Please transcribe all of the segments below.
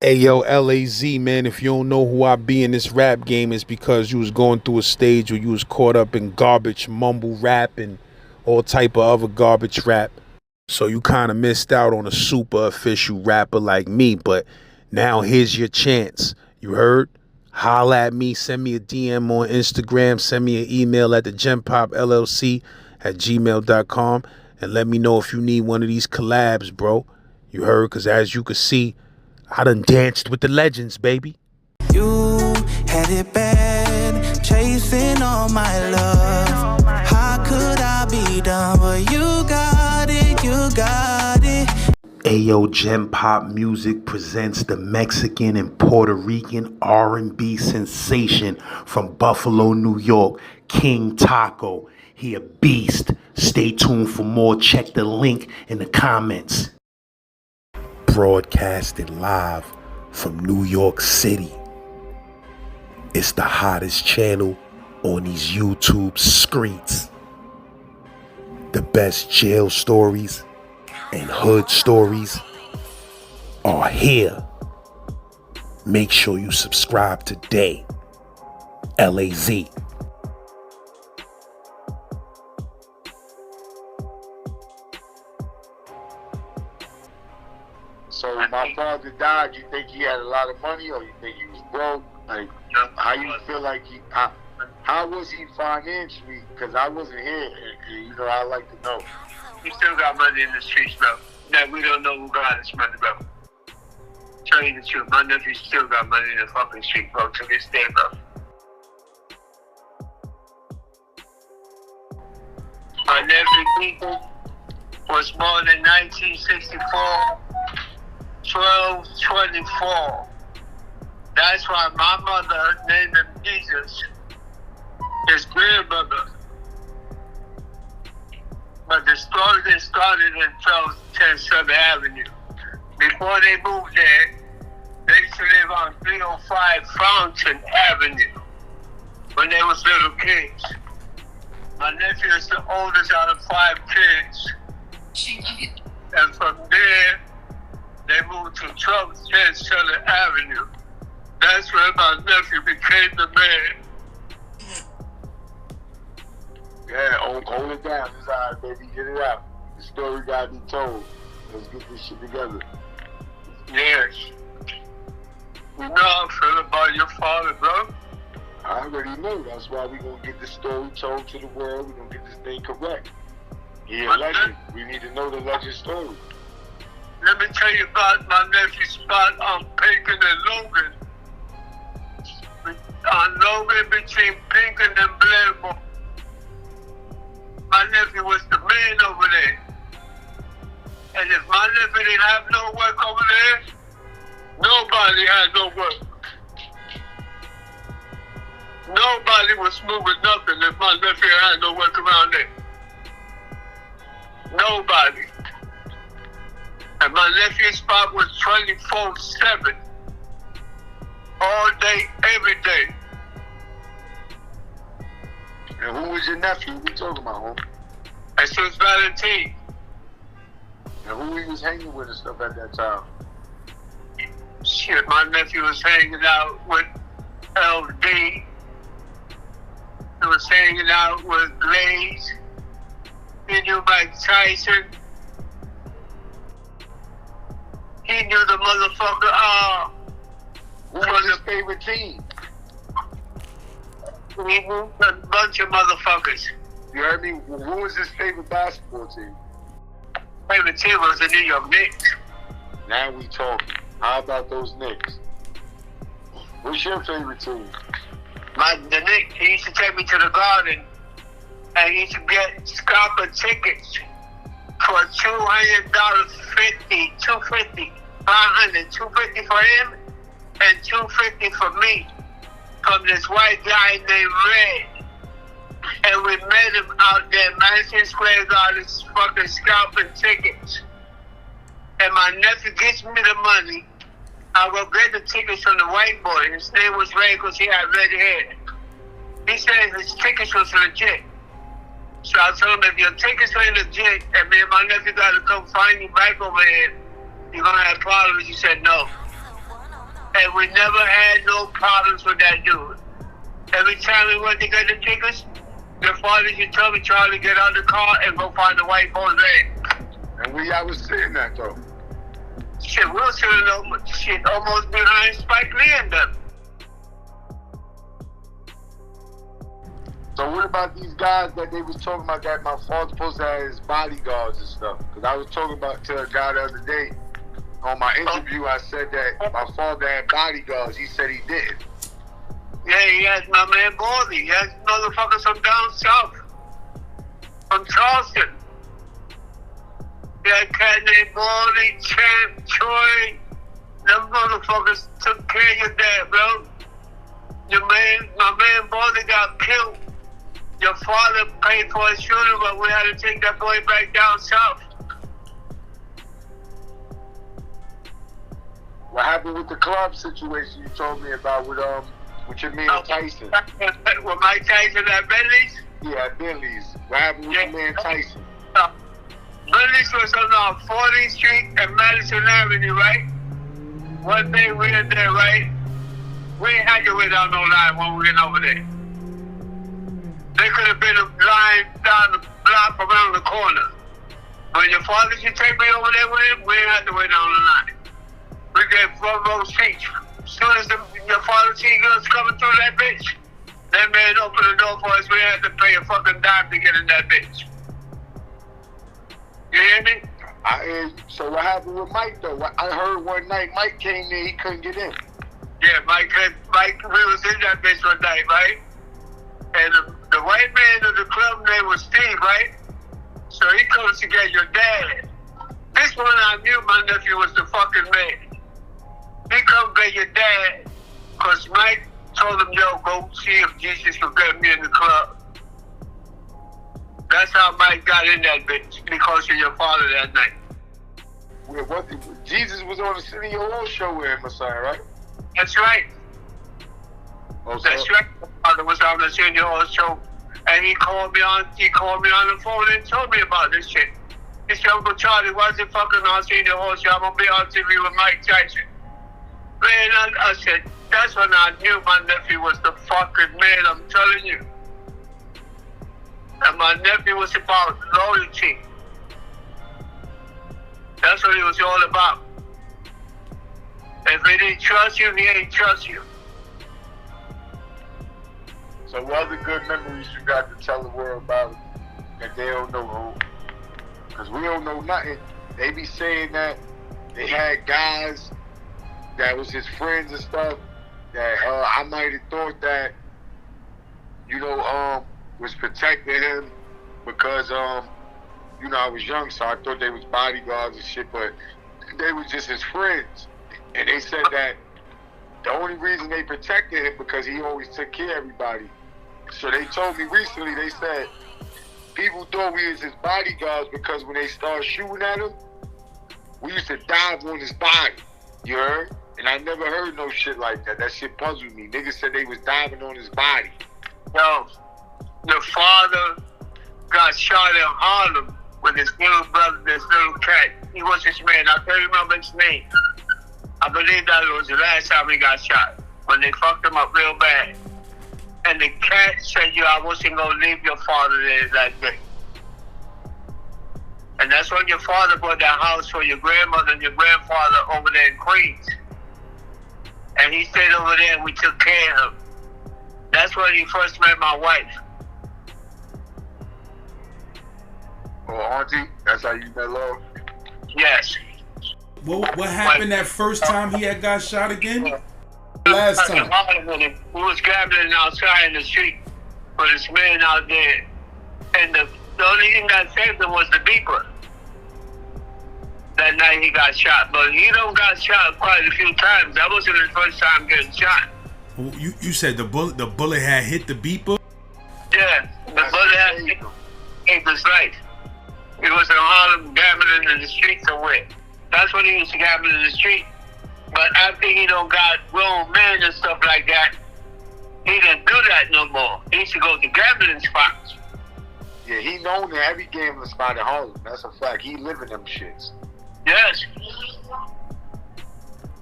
Hey yo, LAZ, man, if you don't know who I be in this rap game, it's because you was going through a stage where you was caught up in garbage mumble rap and all type of other garbage rap. So you kind of missed out on a super official rapper like me, but now here's your chance. You heard? Holla at me, send me a DM on Instagram, send me an email at the genpopllc@gmail.com and let me know if you need one of these collabs, bro. You heard? Because as you can see, I done danced with the legends, baby. You had it bad, chasing all my love. How could I be done? But you got it, you got it. Ayo, Gen Pop Music presents the Mexican and Puerto Rican R&B sensation from Buffalo, New York, King Taco. He a beast. Stay tuned for more. Check the link in the comments. Broadcasting live from New York City. It's the hottest channel on these YouTube streets. The best jail stories and hood stories are here. Make sure you subscribe today. LAZ. So when my father died, you think he had a lot of money, or you think he was broke? Like, how you feel like how was he financially? Because I wasn't here, and you know, I like to know. He still got money in the streets, bro. That we don't know who got his money, bro. Tell you the truth, my nephew still got money in the fucking street, bro, to this day, bro. My nephew Peter was born in 1964, 12/24. That's why my mother named him Jesus, his grandmother. But the story started in 1210 Southern Avenue. Before they moved there, they used to live on 305 Fountain Avenue when they was little kids. My nephew is the oldest out of 5 kids. And from there, they moved to 1210 Southern Avenue. That's where my nephew became the man. Yeah, hold it down. It's all right, baby. Get it out. The story gotta be told. Let's get this shit together. Yes. You know how I feel about your father, bro. I already know. That's why we gonna get this story told to the world. We gonna get this thing correct. He a legend. We need to know the legend story. Let me tell you about my nephew's spot on Pinkin and Logan. On Logan between Pinkin and Blairmore. My nephew was the man over there. And if my nephew didn't have no work over there, nobody had no work. Nobody was moving nothing if my nephew had no work around there. Nobody. And my nephew's spot was 24/7. All day, every day. And who was your nephew? We talking about, home? This was Valentine. And who he was hanging with and stuff at that time? Shit, my nephew was hanging out with LD. He was hanging out with Glaze. He knew Mike Tyson. He knew the motherfucker, Who was his favorite team? he knew a bunch of motherfuckers. You heard me? Who was his favorite basketball team? Favorite team was the New York Knicks. Now we talking. How about those Knicks? What's your favorite team? The Knicks, he used to take me to the Garden, and he used to get scalper tickets for $200.50, $250, $500, $250 for him, and $250 for me, from this white guy named Red. And we met him out there, Madison Square Garden, fucking scalping tickets. And my nephew gets me the money. I go get the tickets from the white boy. His name was Ray because he had red hair. He said his tickets was legit. So I told him, if your tickets ain't legit, and me and my nephew got to come find you back over here, you're going to have problems. He said no. And we never had no problems with that dude. Every time we went to get the tickets, the father used to tell me, Charlie, get out the car and go find the white boy's van. And where y'all was sitting at, though? Shit, we were sitting almost behind Spike Lee and them. So what about these guys that they was talking about that my father's supposed to have his bodyguards and stuff? Because I was talking about to a guy the other day on my interview. I said that my father had bodyguards. He said he didn't. Yeah, he has my man Baldy. He has motherfuckers from down south, from Charleston. He had a cat named Baldy, Champ, Troy. Them motherfuckers took care of your dad, bro. My man Baldy got killed. Your father paid for his funeral, but we had to take that boy back down south. What happened with the club situation you told me about with your man Tyson? With Mike Tyson at Bentley's? Yeah, at Bentley's. What happened with your man Tyson? Bentley's was on 40th Street and Madison Avenue, right? One day we were there, right? We ain't had to wait down no line when we went over there. There could have been a line down the block around the corner. When your father should take me over there with him, we ain't had to wait down the line. We get front row seats. As soon as your father see girls coming through that bitch, that man opened the door for us. We had to pay a fucking dime to get in that bitch. You hear me? I hear you. So what happened with Mike though? I heard one night Mike came there, he couldn't get in. Yeah, Mike, we was in that bitch one night, right? And the white man of the club name was Steve, right? So he comes to get your dad. This one I knew my nephew was the fucking man. He come get your dad, cause Mike told him, yo, go see if Jesus will get me in the club. That's how Mike got in that bitch, because of your father that night. Jesus was on the City Hall show with him or something, right? That's right. Oh, That's right. My father was on the City Hall show, and he called me on the phone and told me about this shit. He said, Uncle Charlie, why is it fucking on City Hall show? I'm gonna be on TV with Mike Tyson. Man, I said, that's when I knew my nephew was the fucking man, I'm telling you. And my nephew was about loyalty. That's what he was all about. If he didn't trust you, he ain't trust you. So what other good memories you got to tell the world about that they don't know? Because we don't know nothing. They be saying that they had guys that was his friends and stuff that I might have thought that, was protecting him because, I was young, so I thought they was bodyguards and shit, but they were just his friends. And they said that the only reason they protected him because he always took care of everybody. So they told me recently, they said people thought we was his bodyguards because when they started shooting at him, we used to dive on his body. You heard? And I never heard no shit like that. That shit puzzled me. Niggas said they was diving on his body. Yo, the father got shot in Harlem with his little brother, this little cat. He was his man. I can't remember his name. I believe that was the last time he got shot, when they fucked him up real bad. And the cat said, I wasn't going to leave your father there that day. And that's when your father bought that house for your grandmother and your grandfather over there in Queens. And he stayed over there and we took care of him. That's when he first met my wife. Oh, Auntie, that's how you met Lord? Yes. What happened that first time he had got shot again? Last time. We was gambling outside in the street with this man out there. And the only thing that saved him was the beeper. That night he got shot. But he don't got shot quite a few times. That wasn't his first time getting shot. You said the bullet had hit the beeper? Yeah, the bullet had hit his life. He was in Harlem gambling in the street somewhere. That's when he used to gamble in the street. But after he don't got grown men and stuff like that, he didn't do that no more. He used to go to gambling spots. Yeah, he known in every gambling spot in Harlem. That's a fact. He live in them shits. Yes.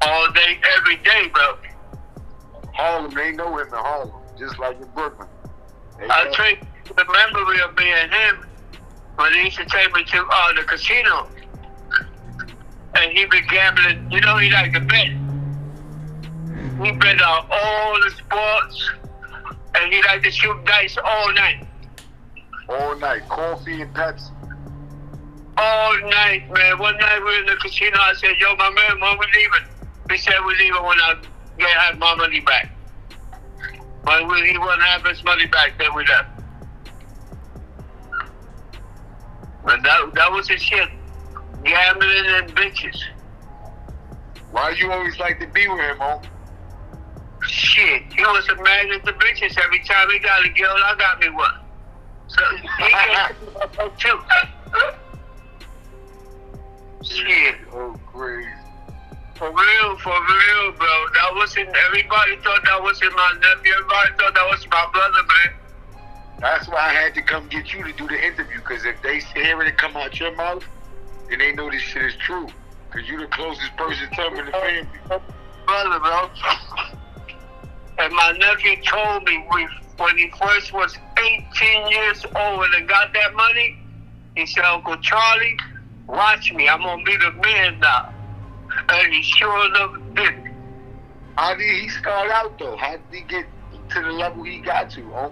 All day, every day, bro. Harlem, they know him in Harlem, just like in Brooklyn. I tell you the memory of me and him when he used to take me to the casino. And he be gambling, you know, he liked to bet. He bet on all the sports, and he liked to shoot dice all night. All night, coffee and Pepsi. All night, man. One night we were in the casino, I said, yo, my man, when we leaving? He said, we leaving when I have my money back. But when he wouldn't have his money back, then we left. But that was his shit. Gambling and bitches. Why you always like to be with him, oh? Shit, he was a magnet to bitches. Every time he got a girl, I got me one. So he got too. Shit. Oh, crazy. For real, bro. That wasn't, everybody thought that wasn't my nephew. Everybody thought that was my brother, man. That's why I had to come get you to do the interview, because if they hear it come out your mouth, then they know this shit is true. Because you the closest person to me in the family. Brother, bro. And my nephew told me when he first was 18 years old and got that money, he said, Uncle Charlie, watch me. I'm going to be the man now. And he sure enough did. How did he start out, though? How did he get to the level he got to, huh?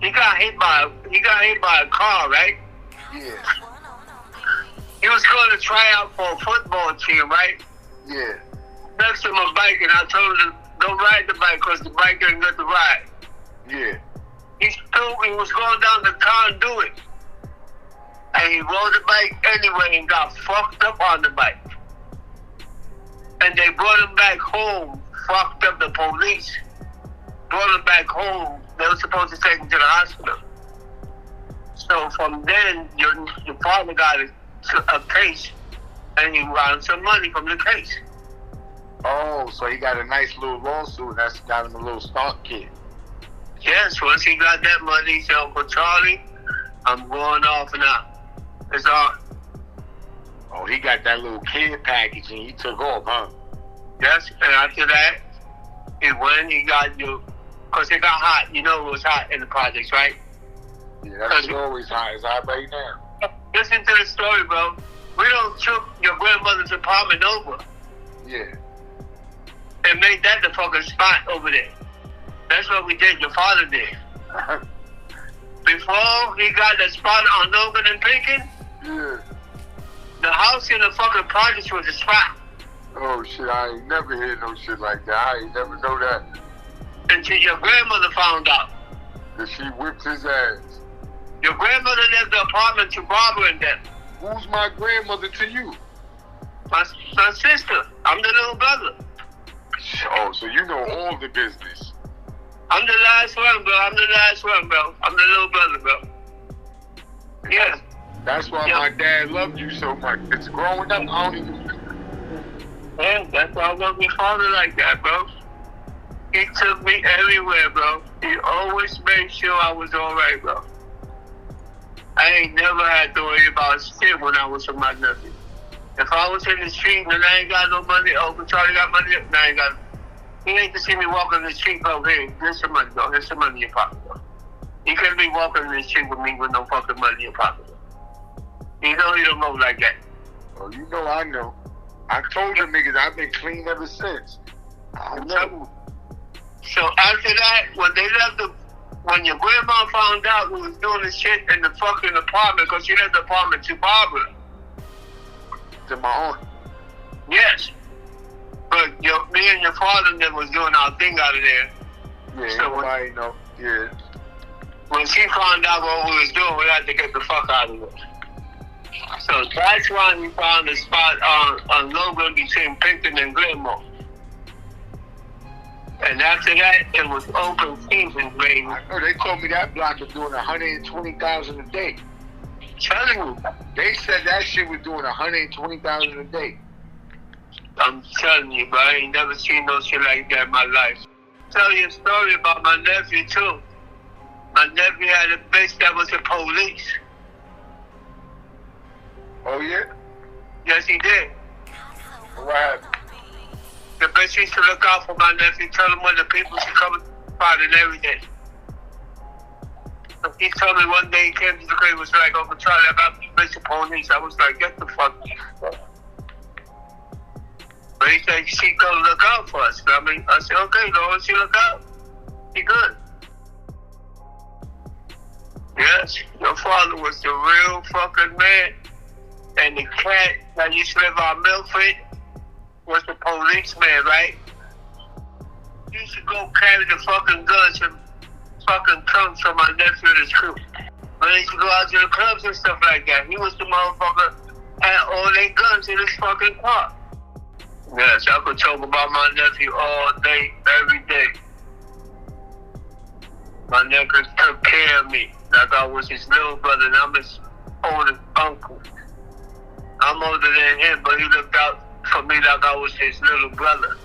He got hit by a car, right? Yeah. He was going to try out for a football team, right? Yeah. Next to my bike, and I told him to go ride the bike because the bike ain't good to ride. Yeah. He was going down the car and do it. And he rode the bike anyway and got fucked up on the bike. And they brought him back home, fucked up. The police brought him back home. They were supposed to take him to the hospital. So from then, your father got a case, and he won some money from the case. Oh, so he got a nice little lawsuit, and that's got him a little start kit. Yes, once he got that money, he said, Uncle Charlie, I'm going off now. It's on. Oh, he got that little kid package, and he took off, huh? Yes, and after that, he went, he got because it got hot. You know it was hot in the projects, right? Yeah, that's always hot. It's hot right now. Listen to the story, bro. We don't took your grandmother's apartment over. Yeah. And made that the fucking spot over there. That's what we did. Your father did. Before he got the spot on Logan and Pinkin, Yeah. the house in the fucking projects was a spot. Oh, shit. I ain't never heard no shit like that. I ain't never know that. Until your grandmother found out. That she whipped his ass. Your grandmother left the apartment to Barbara and them. Who's my grandmother to you? My sister. I'm the little brother. Oh, so you know all the business. I'm the last one, bro. I'm the little brother, bro. Yeah. That's why my dad loved you so much. It's growing up, I don't even... Yeah, that's why I love my father like that, bro. He took me everywhere, bro. He always made sure I was all right, bro. I ain't never had to worry about shit when I was with my nephew. If I was in the street and I ain't got no money, Uncle Charlie got money, and I ain't got. He ain't to see me walking in the street, bro. Hey, here's some money, bro. Here's some money in your pocket, bro. He couldn't be walking in the street with me with no fucking money in your pocket, bro. You know he don't go like that. Oh, you know I know. I told them niggas I've been clean ever since. I know. So after that, when your grandma found out we was doing this shit in the fucking apartment, because she left the apartment to Barbara. To my aunt. Yes. But me and your father then was doing our thing out of there. Yeah, So I know. Yeah. When she found out what we was doing, we had to get the fuck out of there. So that's why we found a spot on Logan between Pinkerton and Glenmore. And after that, it was open season, baby. I know, they told me that block was doing 120,000 a day. Telling you. They said that shit was doing 120,000 a day. I'm telling you, bro, I ain't never seen no shit like that in my life. Tell you a story about my nephew, too. My nephew had a bitch that was the police. Oh, yeah? Yes, he did. What happened? The bitch used to look out for my nephew, tell him when the people should come out and everything. So he told me one day he came to the crib, was like, Uncle Charlie, I got the bitch of police. I was like, get the fuck. But he said, she gonna look out for us. I mean, I said, okay, Lord, she look out. He good. Yes, your father was the real fucking man. And the cat that used to live on Milford was the policeman, right? He used to go carry the fucking guns and fucking come from my nephew and his crew. When they used to go out to the clubs and stuff like that, he was the motherfucker had all their guns in his fucking car. Yes, I could talk about my nephew all day, every day. My nephew took care of me like I was his little brother and I'm his oldest uncle. I'm older than him, but he looked out for me like I was his little brother.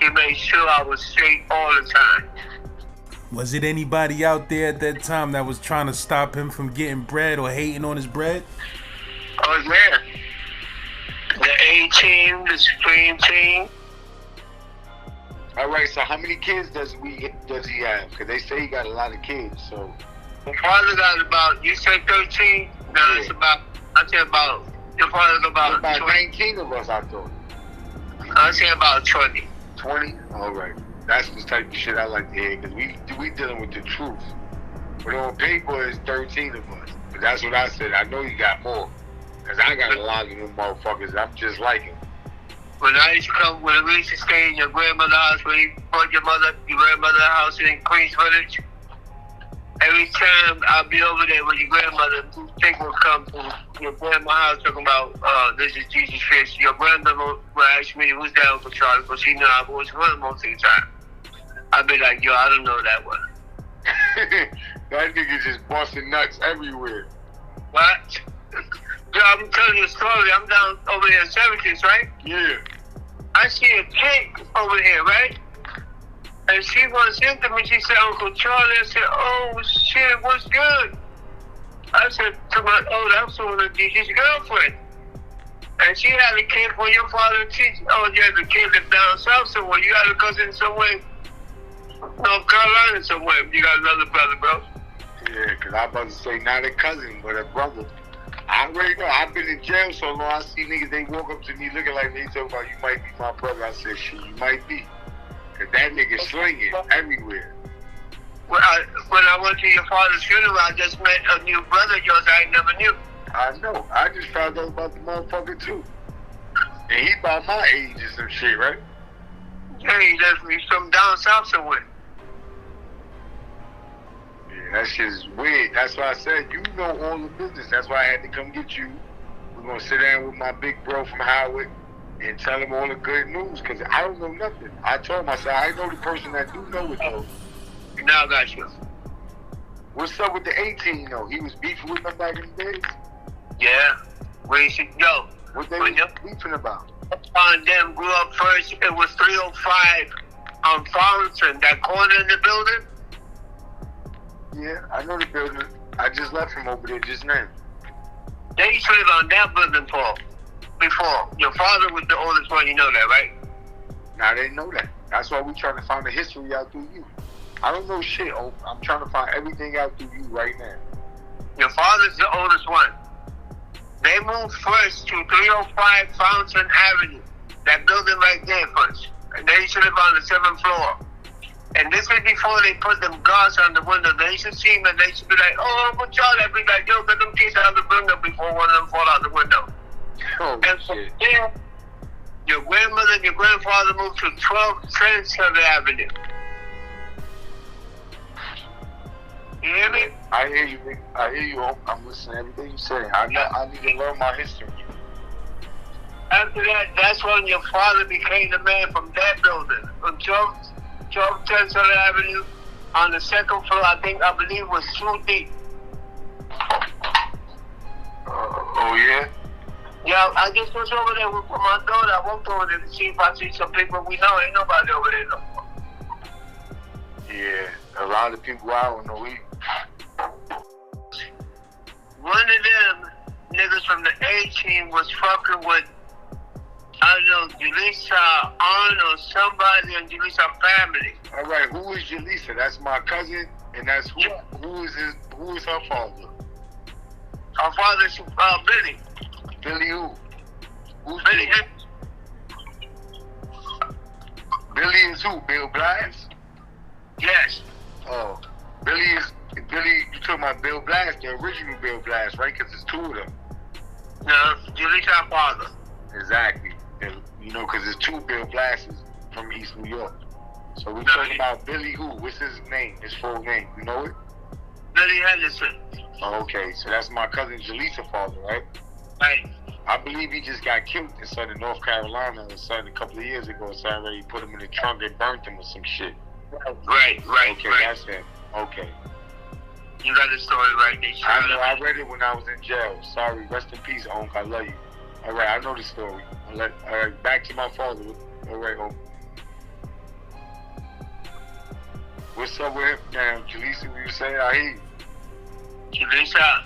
He made sure I was straight all the time. Was it anybody out there at that time that was trying to stop him from getting bread or hating on his bread? Oh, yeah. The A-team, the Supreme team. All right, so how many kids does he have? Because they say he got a lot of kids, so. My father got about, you said 13? No, yeah. It's about, I said about, your father got about 19 of us, I thought. I say about 20. 20? All right. That's the type of shit I like to hear, because we dealing with the truth. But on paper, it's 13 of us. But that's what I said. I know you got more. Because I got a lot of them motherfuckers. I'm just like him. When I used to come, when we used to stay in your grandmother's house, when you bought your grandmother's house in Queens Village, every time I'd be over there with your grandmother, people would come to your grandma's house talking about, this is Jesus Christ. Your grandmother would ask me, who's that Uncle Charlie? Because she knew I was one most of the time. I'd be like, yo, I don't know that one. That nigga just busting nuts everywhere. What? Yo, I'm telling you a story. I'm down over here in Syracuse, right? Yeah. I see a chick over here, right? And she was into me. She said, Uncle Charlie. I said, oh, shit, what's good? I said to my, oh, that's one of DJ's girlfriend. And she had a kid for your father. Oh, you had a kid lived down south somewhere. You had a cousin somewhere. North Carolina somewhere. You got another brother, bro. Yeah, because I'm about to say not a cousin, but a brother. I already know. I've been in jail so long. I see niggas, they walk up to me looking like they talking about, you might be my brother. I said, shit, you might be. Because that nigga slinging everywhere. When I went to your father's funeral, I just met a new brother of yours I never knew. I know. I just found out about the motherfucker, too. And he about my age or some shit, right? Yeah, he's from down south somewhere. That shit is weird. That's why I said, you know all the business. That's why I had to come get you. We're going to sit down with my big bro from Howard and tell him all the good news, because I don't know nothing. I told myself, I know the person that do know it, though. Now I got you. What's up with the 18, though? He was beefing with them back in the days? Yeah. Where you should go. What they was beefing about? On them grew up first. It was 305 on Farrington, that corner in the building. Yeah, I know the building. I just left from over there just now. They used to live on that building before. Your father was the oldest one, you know that, right? Nah, I didn't know that. That's why we trying to find the history out through you. I don't know shit, I'm trying to find everything out through you right now. Your father's the oldest one. They moved first to 305 Fountain Avenue. That building right there first. And they used to live on the 7th floor. And this was before they put them guards on the window. They used to see them and they used to be like, oh, Uncle Charlie. I'd be like, yo, get them kids out of the window before one of them fall out the window. Oh, and from there, your grandmother and your grandfather moved to 12 Transfer Avenue. You hear me? I hear you, Nick. I hear you. I'm listening to everything you say. I need to learn my history. After that, that's when your father became the man from that building. From 12 Transfer Avenue on the 2nd floor, I believe was 2 deep. Oh, yeah? Yeah, I just was over there with my daughter. I walked over there to see if I see some people we know. Ain't nobody over there no more. Yeah, a lot of people I don't know. One of them niggas from the A team was fucking with I know Julissa Arnold, somebody in Julissa family. All right, who is Julissa? That's my cousin, and that's who. Yeah. Who is her father? Her father's Billy. Billy who? Who's Billy. Billy is who? Bill Blass? Yes. Oh, Billy. You talking about Bill Blass, the original Bill Blass, right? Because it's two of them. No, Julissa's father. Exactly. And, you know, because there's two Bill Blasses from East New York. So we're talking about Billy who? What's his name? His full name? You know it? Billy Henderson. Oh, okay. So that's my cousin Jaleesa's father, right? Right. I believe he just got killed in southern North Carolina or something a couple of years ago. So I already put him in the trunk and burnt him or some shit. Right. Okay, that's him. Okay. You got the story right there. I know. I read it when I was in jail. Sorry. Rest in peace, Onk. I love you. All right. I know the story. All right. Back to my father. All right, Onk. What's up with him now? Jalisa, what you say? I hear you. Julissa,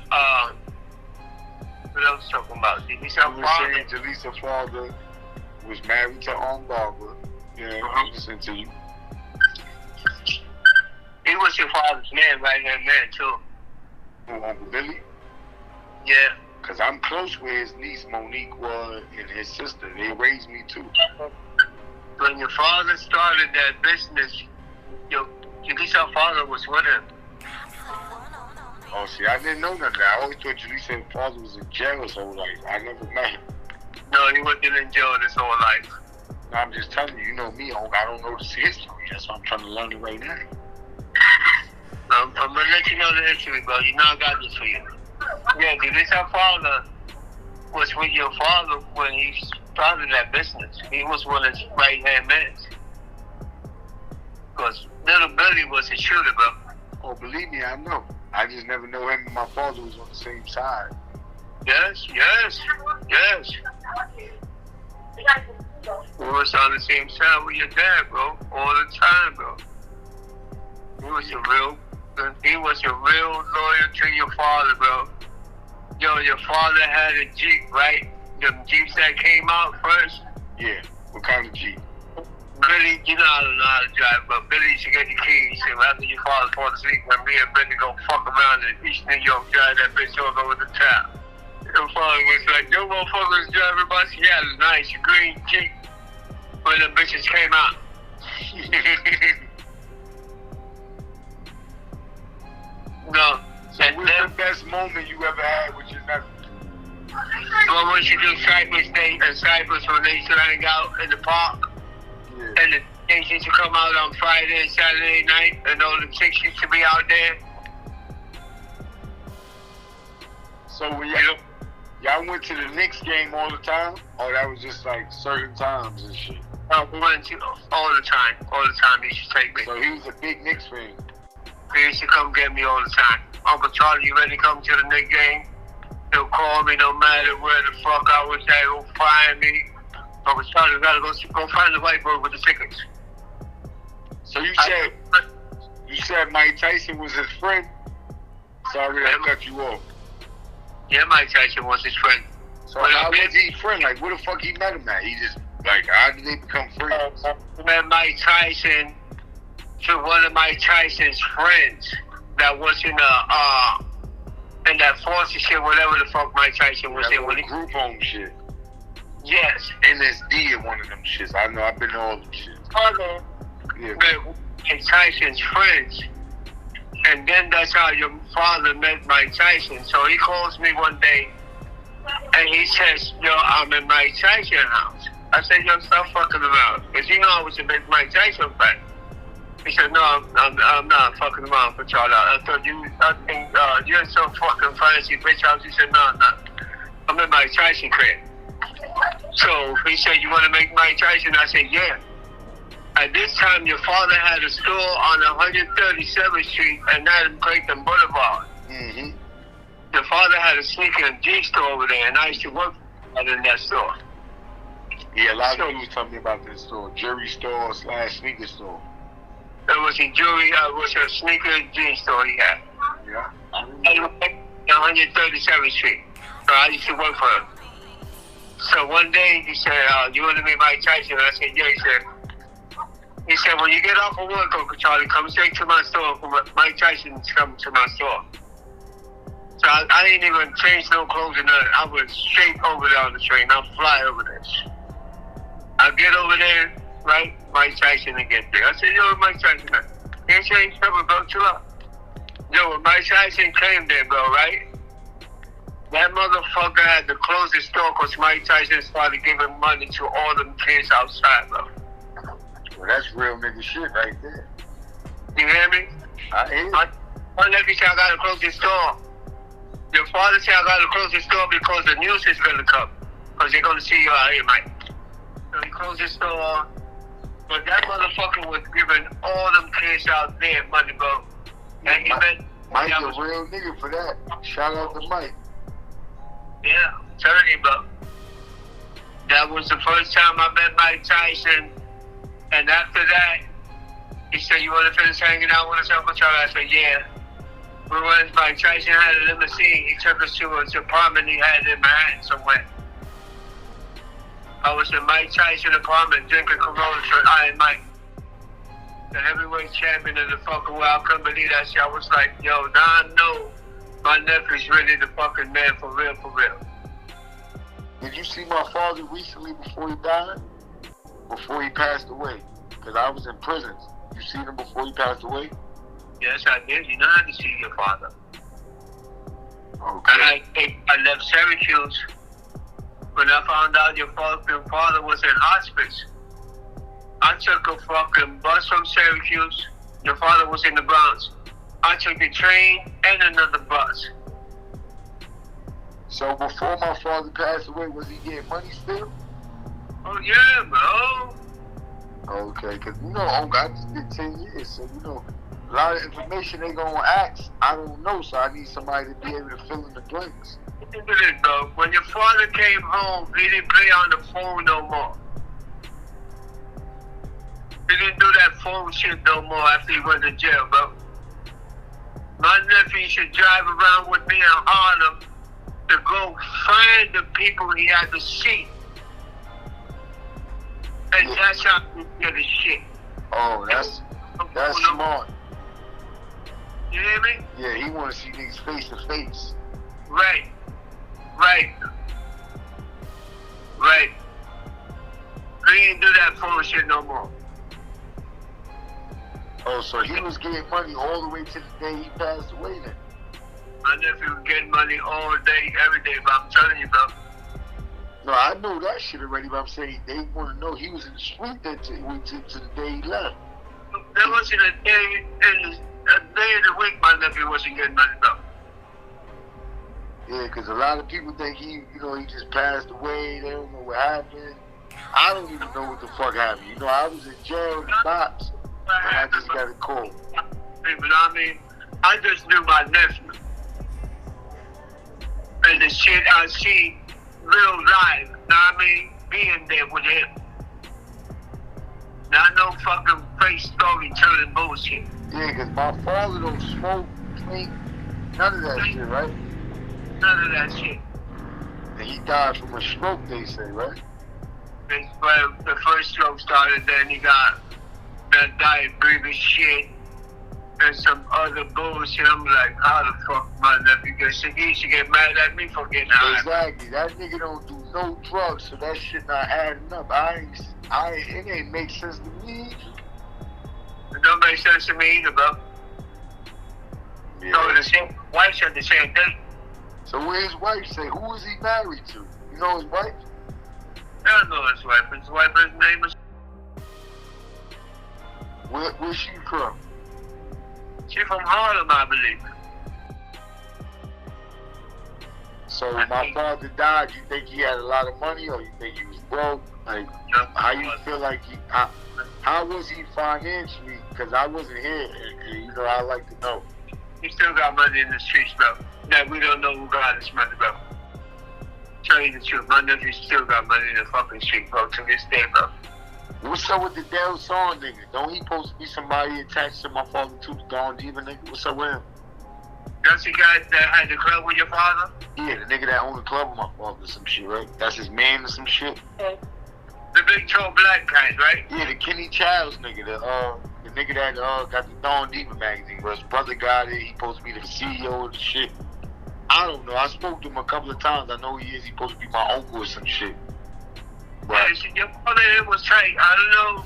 what else talking about? Julissa's You were father. saying Jaleesa's father was married to Barbara. Yeah, I'm listening to you. He was your father's man, right hand man, too. Who, Uncle Billy? Yeah. Because I'm close with his niece Monique was and his sister. They raised me too. When your father started that business, Julissa's father was with him. Oh, see, I didn't know none of that. I always thought Jaleesa's father was in jail his whole life. I never met him. No, he wasn't in jail his whole life. No, I'm just telling you, you know me, I don't know this history. That's why I'm trying to learn it right now. I'm going to let you know the history, bro. You know I got this for you. Yeah, Julissa's father was with your father when he started that business. He was one of his right-hand men. Because little Billy was a shooter, bro. Oh, believe me, I know. I just never know him and my father was on the same side. Yes. We was on the same side with your dad, bro. All the time, bro. He was a real loyal to your father, bro. Yo, your father had a Jeep, right? The Jeeps that came out first. Yeah. What kind of Jeep? Billy, you know I don't know how to drive, but Billy used to get the keys. And after your father fall asleep, when me and Billy go fuck around in East New York, drive that bitch all over the town. Your father was like, yo motherfuckers driving by. He had a nice green Jeep when the bitches came out. No. So what's the best moment you ever had with your nephew? Well, once you do Cypress Day and Cypress when they used to hang out in the park, Yeah. and the things used to come out on Friday and Saturday night, and all the chicks used to be out there. So when y'all went to the Knicks game all the time? Or that was just like certain times and shit? We went to all the time. All the time he used to take me. So he was a big Knicks fan. He used to come get me all the time. Uncle Charlie, you ready to come to the Knicks game? He'll call me no matter where the fuck I was at. He'll find me. Uncle Charlie, we gotta go find the white boy with the tickets. So you said Mike Tyson was his friend? Sorry I cut you off. Yeah, Mike Tyson was his friend. So how was he friend? Like, where the fuck he met him at? He just, like, how did they become friends? I met Mike Tyson to one of Mike Tyson's friends that was in that foster shit, whatever the fuck Mike Tyson was in. When he, group home shit. yes. NSD in one of them shits. I know, I've been to all them shits. Yeah. Mike Tyson's friends. And then that's how your father met Mike Tyson. So he calls me one day and he says, yo, I'm in Mike Tyson's house. I said, yo, stop fucking around. Because you know I was a big Mike Tyson fan. He said, no, I'm not fucking around for y'all. I think you're so fucking fancy bitch house. He said, no, I'm in Mike Tyson crib. So he said, you want to make Mike Tyson? I said, yeah. At this time, your father had a store on 137th Street and Adam Clayton Boulevard. Mm-hmm. Your father had a sneaker and G store over there, and I used to work in that store. Yeah, a lot of people was telling me about this store. Jewelry store / sneaker store. There was a jewelry, was a sneaker and jeans store he had. Yeah. On 137th Street. So I used to work for him. So one day he said, "You want to meet Mike Tyson?" I said, "Yeah." He said, "When you get off of work, Uncle Charlie, come straight to my store. Mike Tyson's coming to my store." So I didn't even change no clothes or nothing. I went straight over there on the train. I'll fly over there. I get over there, right? Mike Tyson to get there. I said, "Yo, Mike Tyson, can't change something about you up." Yo, when Mike Tyson came there, bro, right? That motherfucker had to close his store because Mike Tyson started giving money to all them kids outside, bro. Well, that's real nigga shit right there. You hear me? I hear. My nephew said I gotta close the store. Your father said I gotta close the store because the news is gonna come. Because they're gonna see you out here, Mike. So he closed his store. But that motherfucker was giving all them kids out there money, bro. And he met Mike's a real nigga for that. Shout out to Mike. Yeah, certainly, bro. That was the first time I met Mike Tyson. And after that, he said, "You want to finish hanging out with us, Uncle Charlie?" I said, "Yeah." We went, Mike Tyson had a limousine. He took us to his apartment he had in Manhattan somewhere. I was in Mike Tyson's apartment drinking Corona for Iron Mike. The heavyweight champion of the fucking world. I couldn't believe that shit. I was like, yo, now I know my nephew's really the fucking man for real, for real. Did you see my father recently before he died? Before he passed away? Because I was in prison. You seen him before he passed away? Yes, I did. You know how to see your father. Okay. And I left Syracuse when I found out your father was in hospice. I took a fucking bus from Syracuse. Your father was in the Bronx. I took the train and another bus. So before my father passed away, was he getting money still? Oh yeah, bro. Okay, because I just did 10 years, so a lot of information they gonna ask, I don't know, so I need somebody to be able to fill in the blanks. Look at it, bro. When your father came home, he didn't play on the phone no more. He didn't do that phone shit no more after he went to jail, bro. My nephew should drive around with me in Harlem to go find the people he had to see. And that's how he get his shit. Oh, that's smart. You hear me? Yeah, he want to see niggas face to face. Right. He ain't do that phone shit no more. Oh, so he was getting money all the way to the day he passed away then? My nephew was getting money all day, every day, but I'm telling you, bro. No, I know that shit already, but I'm saying they want to know he was in the street that to the day he left. There wasn't a day of the week my nephew wasn't getting money, bro. Yeah, because a lot of people think he just passed away. They don't know what happened. I don't even know what the fuck happened. I was in jail in the box, and I just got a call. But I mean, I just knew my nephew. And the shit I see real live, being there with him. Not no fucking fake storytelling bullshit. Yeah, because my father don't smoke, drink, none of that shit, right? None of that shit. And he died from a stroke, they say, right? Well, the first stroke started, then he got that diabetes shit and some other bullshit. I'm like, how the fuck my nephew gets sick? He should get mad at me for getting high. Exactly. That nigga don't do no drugs, so that shit not adding up. It ain't make sense to me. It don't make sense to me either, bro. Yeah. So the same wife said the same thing. So what his wife say? Who is he married to? You know his wife? I don't know his wife. His wife's name is... Where's she from? She from Harlem, I believe. So my father died, you think he had a lot of money or you think he was broke? Like, how you feel like how was he financially? Because I wasn't here, and I like to know. He still got money in the streets, bro. That we don't know who got his money, bro. Tell you the truth, my nephew still got money in the fucking street, bro, to this day, bro. What's up with the Del Song nigga? Don't he supposed to be somebody attached to my father too, the Don Diva nigga? What's up with him? That's the guy that had the club with your father? Yeah, the nigga that owned the club with my father or some shit, right? That's his man or some shit. The big tall black guy, right? Yeah, the Kenny Childs nigga, the nigga that got the Dawn Diva magazine, bro. His brother got it. He supposed to be the CEO of the shit. I don't know. I spoke to him a couple of times. I know he is. He supposed to be my uncle or some shit. But Yeah, see, your father was tight. I don't know.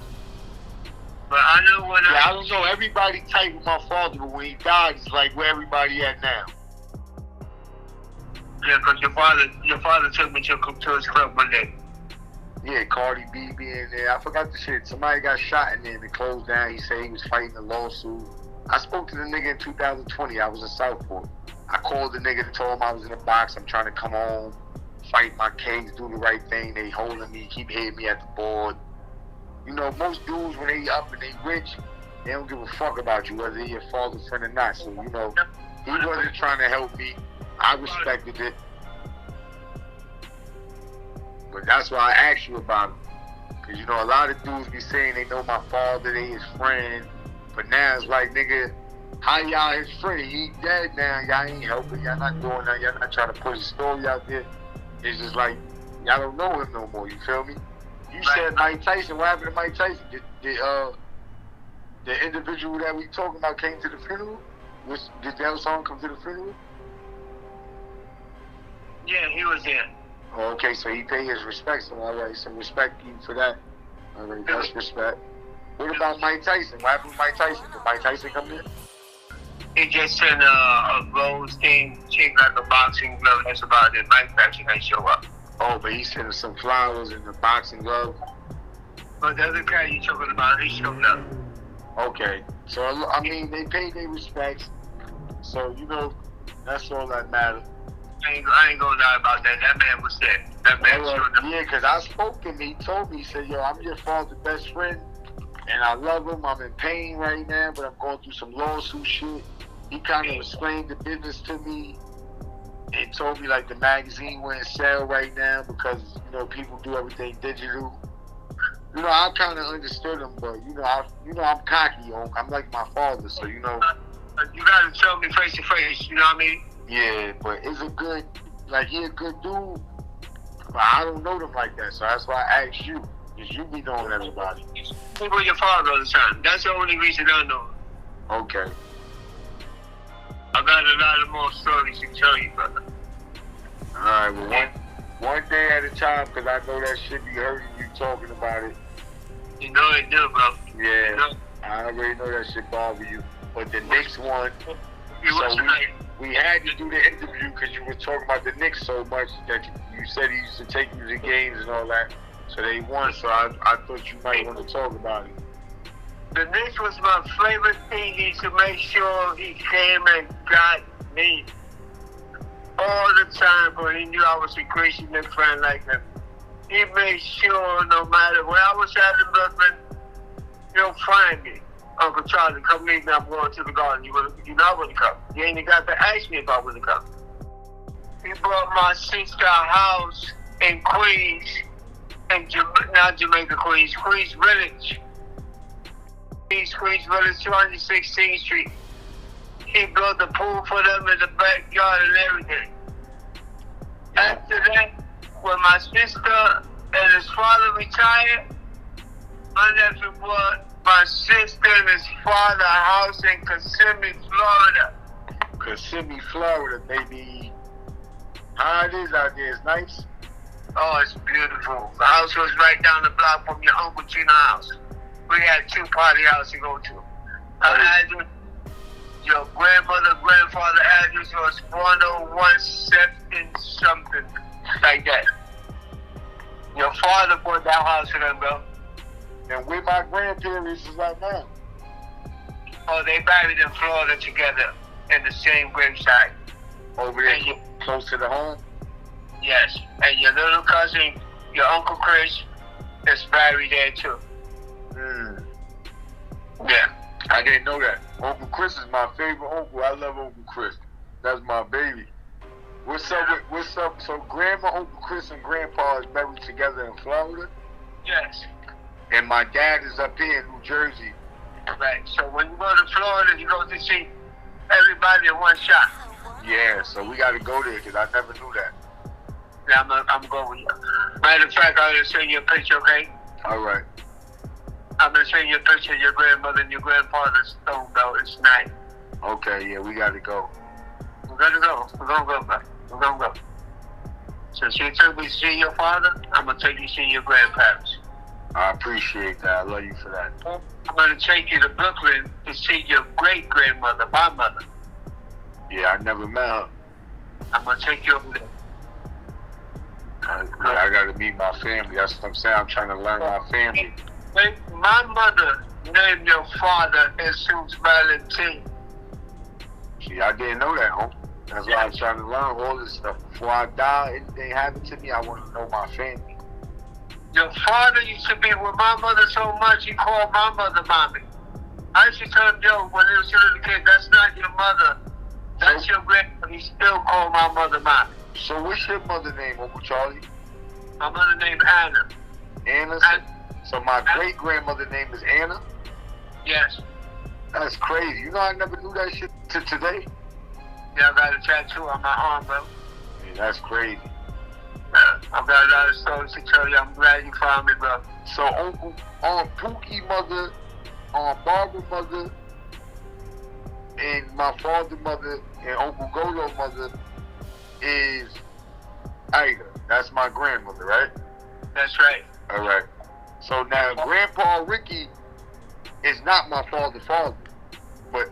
But I know when yeah, I don't know. Everybody tight with my father, but when he died, it's like where everybody at now. Yeah, because your father took me to his club one day. Yeah, Cardi B being there. I forgot the shit. Somebody got shot in there and it closed down. He said he was fighting a lawsuit. I spoke to the nigga in 2020. I was in Southport. I called the nigga and told him I was in the box. I'm trying to come home, fight my case, do the right thing. They holding me, keep hitting me at the board. You know, most dudes, when they up and they rich, they don't give a fuck about you, whether you're your father's friend or not. So, you know, he wasn't trying to help me. I respected it. But that's why I asked you about him. Because, you know, a lot of dudes be saying they know my father, they his friend. But now it's like, nigga, how y'all his friend? He dead now. Y'all ain't helping. Y'all not doing that. Y'all not trying to push the story out there. It's just like, y'all don't know him no more. You feel me? You said Mike Tyson. What happened to Mike Tyson? Did the individual that we talking about came to the funeral? Did that song come to the funeral? Yeah, he was there. Oh, okay, so he paid his respects. So, all right, some respect you for that. All right, that's respect. What about Mike Tyson? What happened to Mike Tyson? Did Mike Tyson come in? He just sent a rose thing, shaped like a boxing glove. That's about it. Mike Tyson ain't show up. Oh, but he sent him some flowers and the boxing glove. But the other guy you talking about, he showed up. Okay, so I mean, they paid their respects. So you know, that's all that matters. I ain't gonna lie about that. That man was there. That man showed up. Yeah, because I spoke to him. He told me, he said, yo, I'm your father's best friend, and I love him. I'm in pain right now, but I'm going through some lawsuit shit. He kind of explained the business to me and told me, like, the magazine went sale right now because, you know, people do everything digital. You know, I kind of understood him, but, I'm cocky. I'm like my father, so, you know. You gotta tell me face to face, you know what I mean? Yeah, but it's a good, like, he a good dude, but I don't know them like that, so that's why I asked you, because you be knowing everybody. He was your father all the time. That's the only reason I know him. Okay. I got a lot of more stories to tell you, brother. All right, well, one day at a time, because I know that shit be hurting you talking about it. You know it do, bro. Yeah, You know? I already know that shit bother you. But the next one, You was right. we had to do the interview because you were talking about the Knicks so much that you said he used to take you to games and all that. So they won, so I thought you might want to talk about it. The Knicks was my favorite thing. He to make sure he came and got me all the time, but he knew I was a crazy Knicks fan like him. He made sure no matter where I was at in Brooklyn, he'll find me. Uncle Charlie, come meet me. I'm going to the garden. You not want to come. You ain't even got to ask me if I want to come. He bought my sister a house in Queens, not Jamaica, Queens Village. Queens Village, 216th Street. He built a pool for them in the backyard and everything. After that, when my sister and his father retired, my nephew bought my sister and his father a house in Kissimmee, Florida. Kissimmee, Florida, baby. How it is out there? It's nice? Oh, it's beautiful. The house was right down the block from your Uncle Gina's house. We had two party houses to go to. Your grandfather address was 101 something like that. Your father bought that house for them, bro. And where my grandparents is at now? Oh, they buried in Florida together in the same gravesite. Over there, close to the home? Yes. And your little cousin, your Uncle Chris, is buried there too. Yeah. I didn't know that. Uncle Chris is my favorite uncle. I love Uncle Chris. That's my baby. What's up? So Grandma, Uncle Chris, and Grandpa is buried together in Florida? Yes. And my dad is up here in New Jersey. Right. So when you go to Florida, you go to see everybody in one shot. Yeah, so we got to go there because I never knew that. Yeah, I'm going with you. Matter of fact, I'm going to send you a picture, okay? All right. I'm going to send you a picture of your grandmother and your grandfather's stone belt. It's nice. Okay, yeah, we got to go. We're going to go. We're going to go, bro. We're going to go. Since you took me to see your father, I'm going to take you to see your grandparents. I appreciate that. I love you for that. I'm going to take you to Brooklyn to see your great-grandmother, my mother. Yeah, I never met her. I'm going to take you over there. I got to meet my family. That's what I'm saying. I'm trying to learn my family. My mother named your father Jesus Valentin. See, I didn't know that, homie. That's why I'm trying to learn all this stuff. Before I die, anything happen to me, I want to know my family. Your father used to be with my mother so much, he called my mother mommy. I used to tell him, yo, when he was a little kid, that's not your mother. That's your grandmother. He still called my mother mommy. So what's your mother name, Uncle Charlie? My mother named Anna. Anna? So my great-grandmother name is Anna? Yes. That's crazy. You know I never knew that shit to today? Yeah, I got a tattoo on my arm, bro. Yeah, that's crazy. I've got a lot of stories to tell you. I'm glad you found me, bro. So Uncle, Pookie mother, Barbara mother, and my father mother, and Uncle Golo mother is Ida. That's my grandmother, right? That's right. All right. So now Grandpa Ricky is not my father, but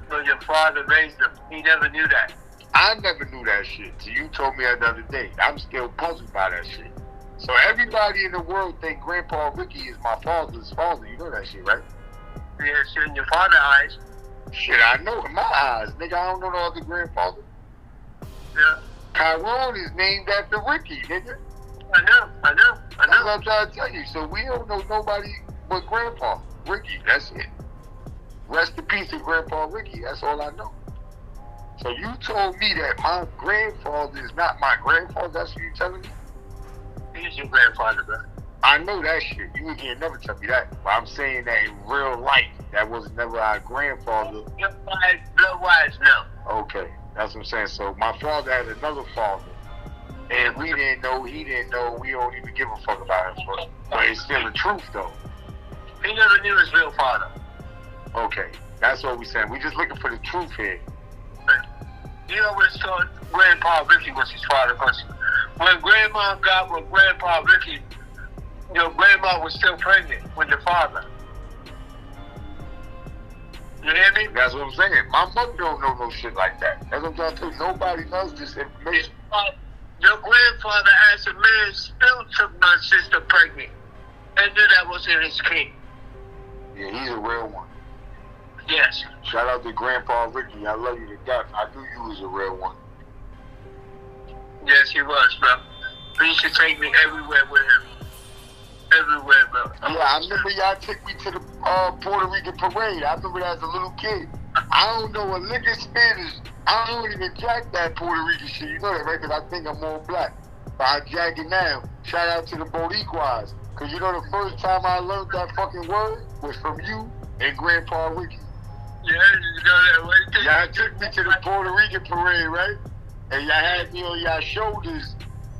No, your father raised him. He never knew that. I never knew that shit. So you told me that the other day. I'm still puzzled by that shit. So everybody in the world think Grandpa Ricky is my father's father. You know that shit, right? Yeah, it's in your father's eyes. Shit, I know in my eyes. Nigga, I don't know no other grandfather. Yeah. Tyrone is named after Ricky, nigga. I know. That's what I'm trying to tell you. So we don't know nobody but Grandpa Ricky. That's it. Rest in peace to Grandpa Ricky. That's all I know. So you told me that my grandfather is not my grandfather. That's what you're telling me? He's your grandfather, bro. I know that shit. You can't never tell me that. But I'm saying that in real life, that was never our grandfather. Blood-wise, no. Okay. That's what I'm saying. So my father had another father. And we didn't know, he didn't know, we don't even give a fuck about him. But it's still the truth, though. He never knew his real father. Okay, that's what we saying. We just looking for the truth here. You always thought Grandpa Ricky was his father, because when Grandma got with Grandpa Ricky, your grandma was still pregnant with your father. You hear me? That's what I'm saying. My mother don't know no shit like that. That's what I'm trying to tell you. Nobody knows this information. Your grandfather, as a man, still took my sister pregnant and knew that wasn't his kid. Yeah, he's a real one. Yes. Shout out to Grandpa Ricky. I love you to death. I knew you was a real one. Yes, he was, bro. He used to take me everywhere with him. Everywhere, bro. Yeah, I remember y'all took me to the Puerto Rican parade. I remember that as a little kid. I don't know a lick of Spanish. I don't even jack that Puerto Rican shit. You know that, right? Because I think I'm more black. But I jack it now. Shout out to the Bodyguards. Because you know the first time I learned that fucking word was from you and Grandpa Ricky. Yeah, you know that. Y'all took me to the Puerto Rican parade, right? And y'all had me on y'all shoulders.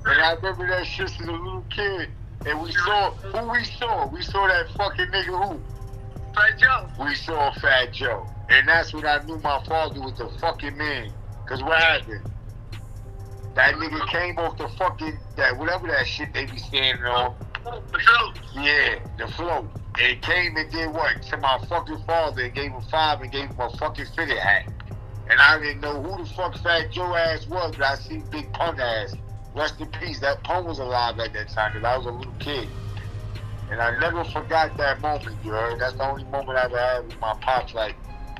And I remember that shit as a little kid. And we saw, who we saw? We saw that fucking nigga who? Fat Joe. We saw Fat Joe. And that's when I knew my father was the fucking man. Because what happened? That nigga came off the fucking, that whatever that shit they be standing on. The float. Yeah, the float. And came and did what? To my fucking father and gave him 5 and gave him a fucking fitted hat. And I didn't know who the fuck Fat Joe ass was, but I seen Big Pun ass. Rest in peace. That Pun was alive at that time because I was a little kid. And I never forgot that moment, you heard? That's the only moment I ever had with my pops, like,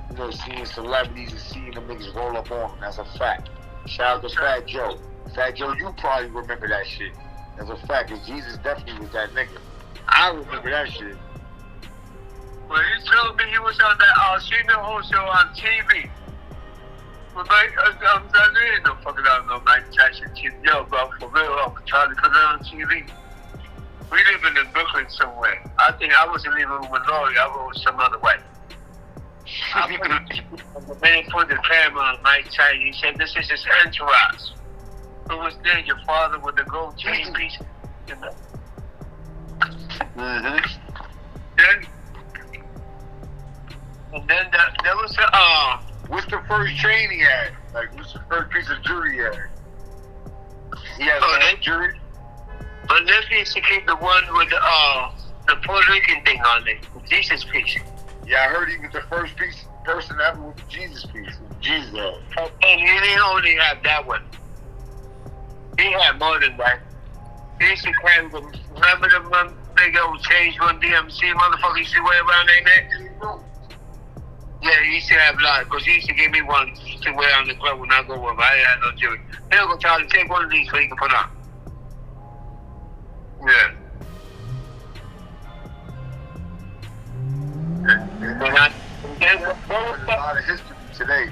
you know, seeing celebrities and seeing them niggas roll up on them. That's a fact. Shout out to Fat Joe. Fat Joe, you probably remember that shit. That's a fact, because Jesus definitely was that nigga. I remember that shit. Well, he told me he was on that Alcino show on TV. But I didn't know fucking out no Mike Tyson TV. Yo, bro, for real, I'm trying to put it on TV. We living in Brooklyn somewhere. I think I wasn't even with Lori. I was some other way. The man put the camera on my side. He said, "This is his entourage." Who was there? Your father with the gold chain piece. You know? Then, and then there was a what's the first chain he had? Like, what's the first piece of jewelry he had? He had that jewelry? My nephew used to keep the one with the Puerto Rican thing on it, the Jesus piece. Yeah, I heard he was the first person ever with the Jesus piece. Jesus. And he didn't only have that one. He had more than that. He used to carry them. Remember the big old change one DMC motherfucker used to wear around their neck? Yeah, he used to have a lot, because he used to give me one to wear on the club when I go with him. I didn't have no jewelry. He'll go try to take one of these so he can put on. Yeah. There's a lot of history today.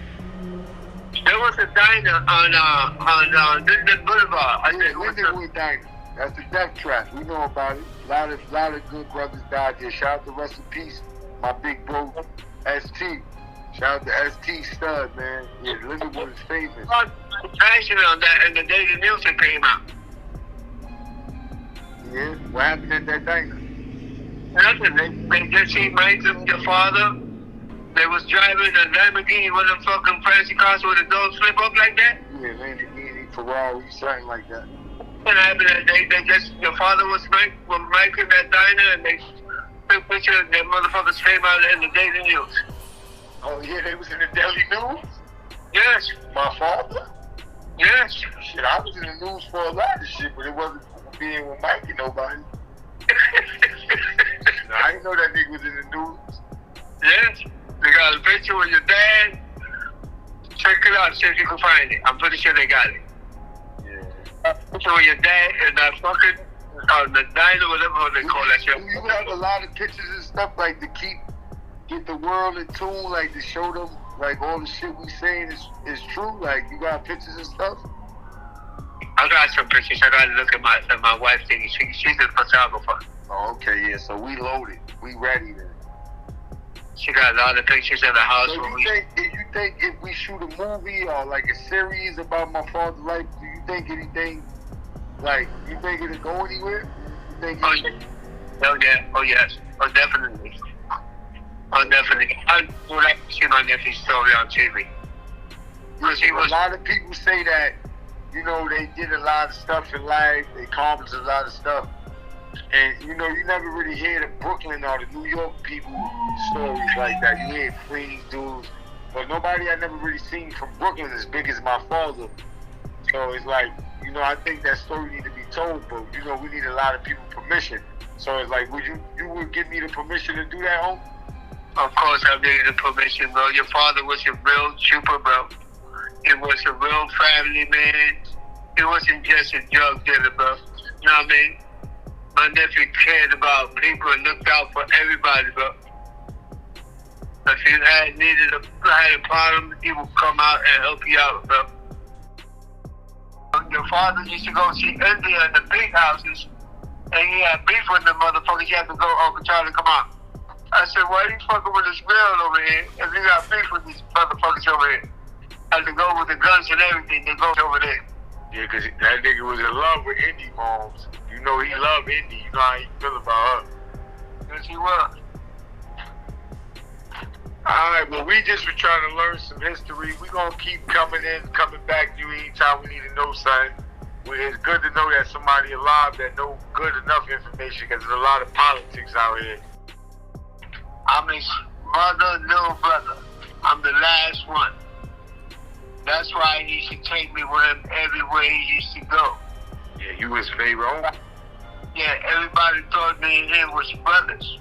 There was a diner on Linden Boulevard. Lindenwood Diner. That's the death trap. We know about it. A lot of good brothers died there. Shout out to rest in peace, my big bro, ST. Shout out to ST Stud, man. Yeah, Lindenwood is famous. Passion on that, and the day the music came out. Yeah, what happened at that diner? Nothing. They just see Mike and your father. They was driving a Lamborghini, one of them fucking fancy cars with the doors flip up like that. Yeah, Lamborghini, Ferrari, something like that. What happened? They just, your father was Mike in that diner, and they took pictures of their motherfuckers came out in the Daily News. Oh yeah, they was in the Daily News? Yes. My father? Yes. Shit, I was in the news for a lot of shit, but it wasn't being with Mike and nobody. I didn't know that nigga was in the news. Yes. They got a picture with your dad. Check it out, see if you can find it. I'm pretty sure they got it. Yeah. Picture with your dad and that fucking the diner, whatever they call that shit. You have a lot of pictures and stuff like to get the world in tune, like to show them like all the shit we saying is true. Like you got pictures and stuff. I got some pictures. I got to look at my wife thing. She's a photographer. Oh, okay, yeah. So we loaded. We ready then. She got a lot of pictures in the house. So you think if we shoot a movie or like a series about my father's life, do you think anything, like, you think it'll go anywhere? You think oh, yeah. Oh, yeah. Oh, yes. Oh, definitely. Oh, definitely. I would like to see my nephew's story on TV. Because he was... A lot of people say that, you know, they did a lot of stuff in life, they accomplished a lot of stuff. And, you know, you never really hear the Brooklyn or the New York people stories like that. You hear Queens dudes, but nobody I never really seen from Brooklyn as big as my father. So it's like, you know, I think that story need to be told, but, you know, we need a lot of people permission. So it's like, you would give me the permission to do that, home? Of course I needed the permission, bro. Your father was a real trooper, bro. He was a real family man. He wasn't just a drug dealer, bro. You know what I mean? My nephew cared about people and looked out for everybody, bro. If you had a problem, he would come out and help you out, bro. Your father used to go see India in the big houses, and he had beef with the motherfuckers. He had to go, Uncle Charlie, come on. I said, why are you fucking with this girl over here if you got beef with these motherfuckers over here? I had to go with the guns and everything to go over there. Yeah, because that nigga was in love with indie moms. You know he loved indie. You know how he feel about her. Yes, he was. Alright, well, we just were trying to learn some history. We're going to keep coming back to you anytime we need to know something. It's good to know that somebody alive that know good enough information, because there's a lot of politics out here. I'm his mother, little brother. I'm the last one. That's why he should take me with him everywhere he used to go. Yeah, you his favorite. Yeah, everybody thought me and him was brothers.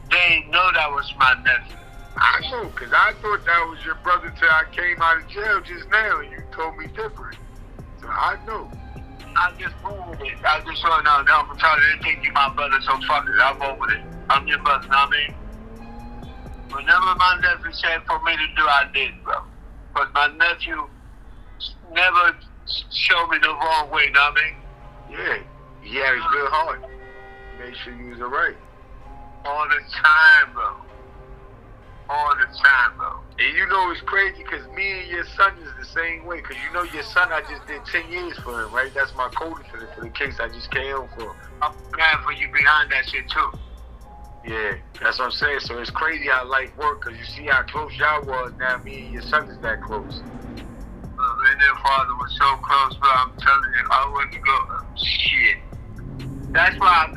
They didn't know that was my nephew. I know, because I thought that was your brother till I came out of jail just now and you told me different. So I know. I just moved it. I just saw now, I'm trying to think you my brother, so fuck it. I'm over it. I'm your brother, know what I mean? Whenever my nephew said for me to do, I did, bro. But my nephew never showed me the wrong way, know what I mean? Yeah, he had a good heart. Make sure you was alright. All the time, bro. All the time, bro. know, it's crazy because me and your son is the same way. Because you know your son, I just did 10 years for him, right? That's my code for the case I just came home for. I'm glad for you behind that shit too. Yeah, that's what I'm saying. So it's crazy how life works, because you see how close y'all was. Now me and your son is that close. Me and their father was so close, bro. I'm telling you, I wouldn't go. Shit. That's why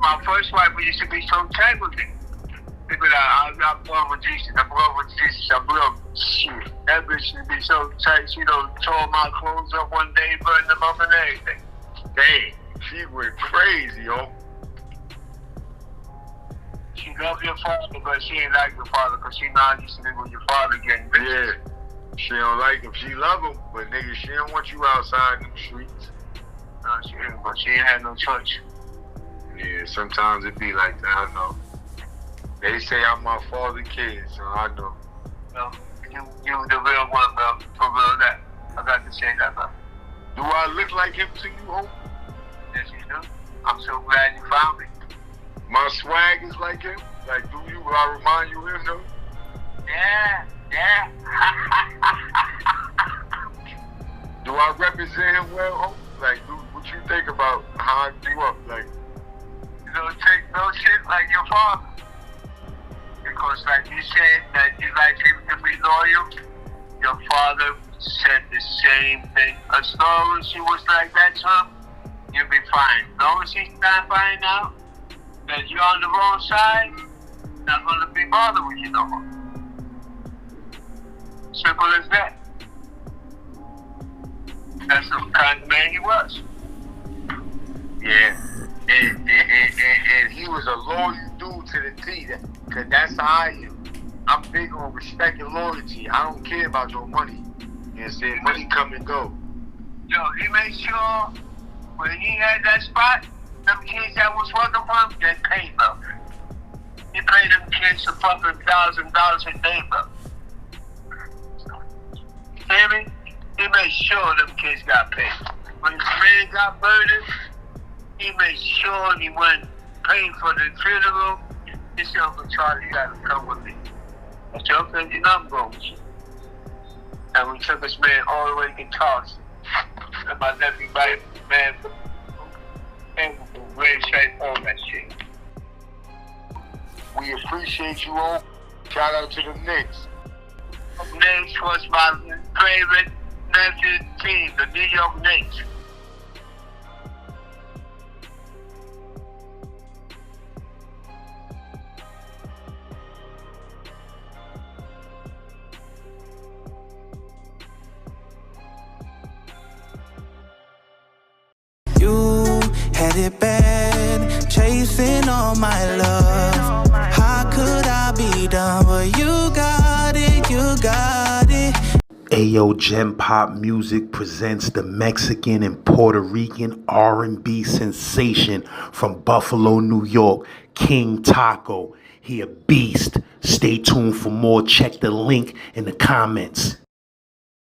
my first wife used to be so tight with me. People like, I'm going with Jesus. I'm going with Jesus. I'm going. Shit. That bitch used to be so tight. She tore my clothes up one day, burned them up and everything. Dang, she went crazy, yo. She loved your father, but she ain't like your father because she not used to be with your father getting bitches. Yeah. She don't like him. She love him, but nigga, she don't want you outside in the streets. No, she didn't, but she ain't had no choice. Yeah, sometimes it be like that, I know. They say I'm my father's kid, so I know. No, you the real one, bro. For real that. I got to say that, bro. Do I look like him to you, Hope? Yes, you do. I'm so glad you found me. My swag is like him? Like, do I remind you of him, though? Yeah. Do I represent him well, Hope? Like, what you think about how I grew up? Like, you don't take no shit like your father. Because like you said that you like him to be loyal, your father said the same thing. As long as he was like that to him, you'll be fine. As long as he's not finding out that you're on the wrong side, not gonna be bothered with you no more. Simple as that. That's the kind of man he was. yeah. And he was a loyal dude to the T. Because that's how I am. I'm big on respect and loyalty. I don't care about your money. You know what I'm saying? Money come and go. Yo, he made sure when he had that spot, them kids that was working for him, they paid, bro. He paid them kids a fucking $1,000 a day, bro. Hear me? He made sure them kids got paid. When his man got murdered, he made sure he went paid for the funeral. He said, Uncle Charlie, you gotta come with me. I said, okay, you know I'm going with you. And we took this man all the way to Charleston. And my nephew, man, great shape, all that shit. We appreciate you all. Shout out to the Knicks. Knicks was my favorite nephew team, the New York Knicks. You had it bad, chasing all my love. How could I be done? But you got it, you got it. Ayo, Gem Pop Music presents the Mexican and Puerto Rican R&B sensation from Buffalo, New York, King Taco. He a beast. Stay tuned for more. Check the link in the comments.